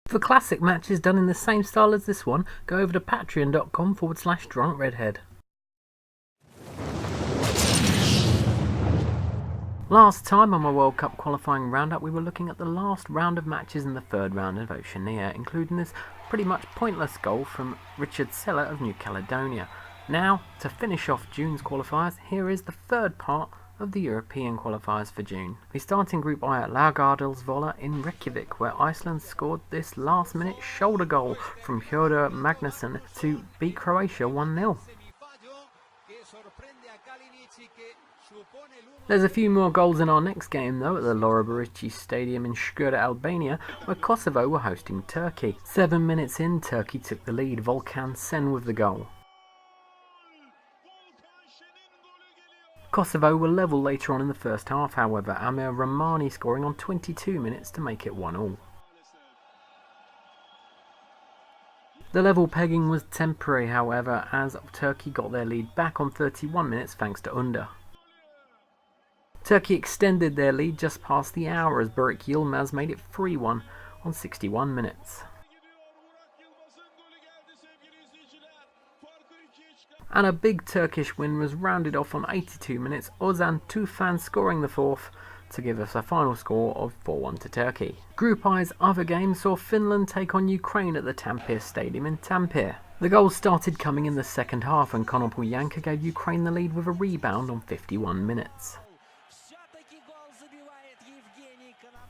For classic matches done in the same style as this one, go over to patreon.com/drunkredhead. Last time on my World Cup qualifying roundup, we were looking at the last round of matches in the third round of Oceania, including this pretty much pointless goal from Richard Seller of New Caledonia. Now, to finish off June's qualifiers, here is the third part of the European qualifiers for June. We start in Group I at Laugardalsvolla in Reykjavik, where Iceland scored this last-minute shoulder goal from Hjörtur Magnusson to beat Croatia 1-0. There's a few more goals in our next game though at the Lorabarici Stadium in Skjera, Albania, where Kosovo were hosting Turkey. 7 minutes in, Turkey took the lead, Volkan Sen with the goal. Kosovo were level later on in the first half, however, Amir Rahmani scoring on 22 minutes to make it 1-1. The level pegging was temporary, however, as Turkey got their lead back on 31 minutes thanks to Under. Turkey extended their lead just past the hour as Burak Yilmaz made it 3-1 on 61 minutes. And a big Turkish win was rounded off on 82 minutes, Ozan Tufan scoring the fourth to give us a final score of 4-1 to Turkey. Group I's other game saw Finland take on Ukraine at the Tampere Stadium in Tampere. The goals started coming in the second half and Konopul Yanka gave Ukraine the lead with a rebound on 51 minutes.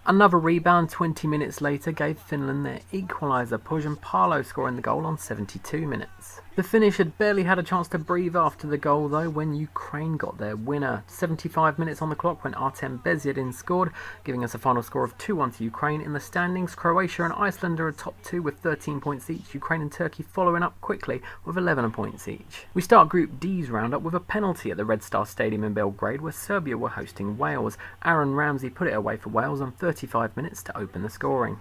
Another rebound 20 minutes later gave Finland their equaliser, Pojan Palo scoring the goal on 72 minutes. The Finnish had barely had a chance to breathe after the goal though when Ukraine got their winner. 75 minutes on the clock when Artem Bezyedin scored, giving us a final score of 2-1 to Ukraine. In the standings, Croatia and Iceland are top two with 13 points each, Ukraine and Turkey following up quickly with 11 points each. We start Group D's roundup with a penalty at the Red Star Stadium in Belgrade where Serbia were hosting Wales. Aaron Ramsey put it away for Wales on 35 minutes to open the scoring.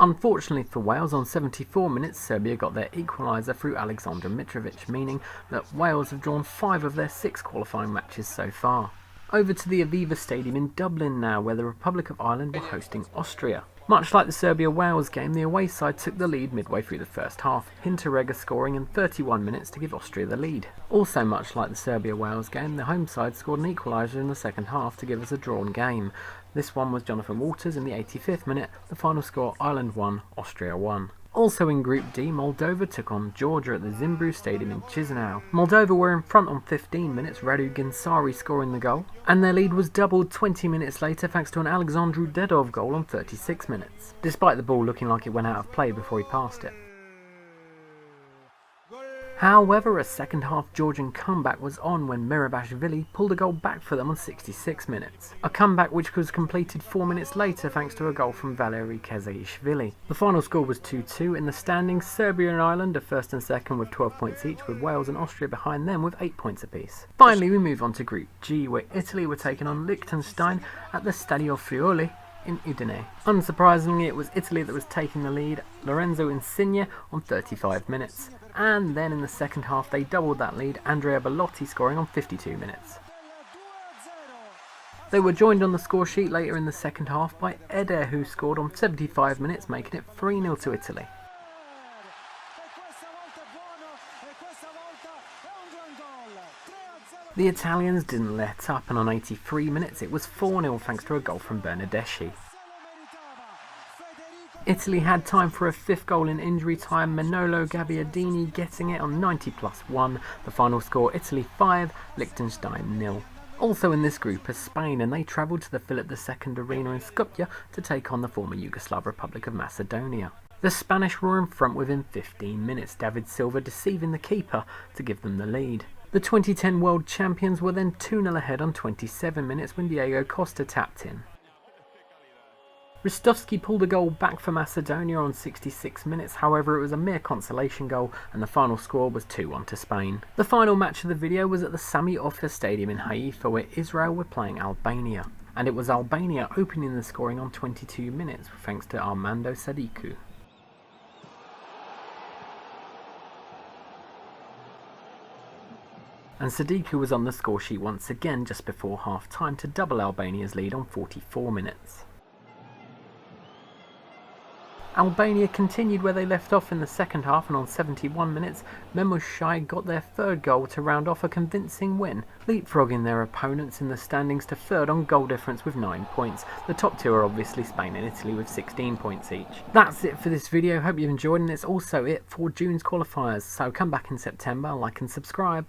Unfortunately for Wales, on 74 minutes Serbia got their equaliser through Aleksandar Mitrovic, meaning that Wales have drawn 5 of their 6 qualifying matches so far. Over to the Aviva Stadium in Dublin now, where the Republic of Ireland were hosting Austria. Much like the Serbia-Wales game, the away side took the lead midway through the first half, Hinteregger scoring in 31 minutes to give Austria the lead. Also much like the Serbia-Wales game, the home side scored an equaliser in the second half to give us a drawn game. This one was Jonathan Walters in the 85th minute, the final score Ireland 1, Austria 1. Also in Group D, Moldova took on Georgia at the Zimbru Stadium in Chisinau. Moldova were in front on 15 minutes, Radu Ginsari scoring the goal, and their lead was doubled 20 minutes later thanks to an Alexandru Dedov goal on 36 minutes, despite the ball looking like it went out of play before he passed it. However, a second half Georgian comeback was on when Mirabashvili pulled a goal back for them on 66 minutes. A comeback which was completed 4 minutes later thanks to a goal from Valery Kezaishvili. The final score was 2-2. In the standings, Serbia and Ireland are first and second with 12 points each, with Wales and Austria behind them with 8 points apiece. Finally, we move on to Group G, where Italy were taking on Liechtenstein at the Stadio Friuli in Udine. Unsurprisingly, it was Italy that was taking the lead, Lorenzo Insigne on 35 minutes. And then in the second half they doubled that lead, Andrea Bellotti scoring on 52 minutes. They were joined on the score sheet later in the second half by Eder, who scored on 75 minutes, making it 3-0 to Italy. The Italians didn't let up, and on 83 minutes it was 4-0 thanks to a goal from Bernardeschi. Italy had time for a 5th goal in injury time, Manolo Gabbiadini getting it on 90+1. The final score, Italy 5, Liechtenstein 0. Also in this group is Spain, and they travelled to the Philip II Arena in Skopje to take on the former Yugoslav Republic of Macedonia. The Spanish were in front within 15 minutes, David Silva deceiving the keeper to give them the lead. The 2010 world champions were then 2-0 ahead on 27 minutes when Diego Costa tapped in. Ristovski pulled a goal back for Macedonia on 66 minutes, however it was a mere consolation goal and the final score was 2-1 to Spain. The final match of the video was at the Sami Ofer Stadium in Haifa, where Israel were playing Albania, and it was Albania opening the scoring on 22 minutes thanks to Armando Sadiku. And Sadiku was on the score sheet once again just before half time to double Albania's lead on 44 minutes. Albania continued where they left off in the second half, and on 71 minutes, Memushai got their third goal to round off a convincing win, leapfrogging their opponents in the standings to third on goal difference with 9 points. The top two are obviously Spain and Italy with 16 points each. That's it for this video, hope you've enjoyed, and it's also it for June's qualifiers, so come back in September, like and subscribe.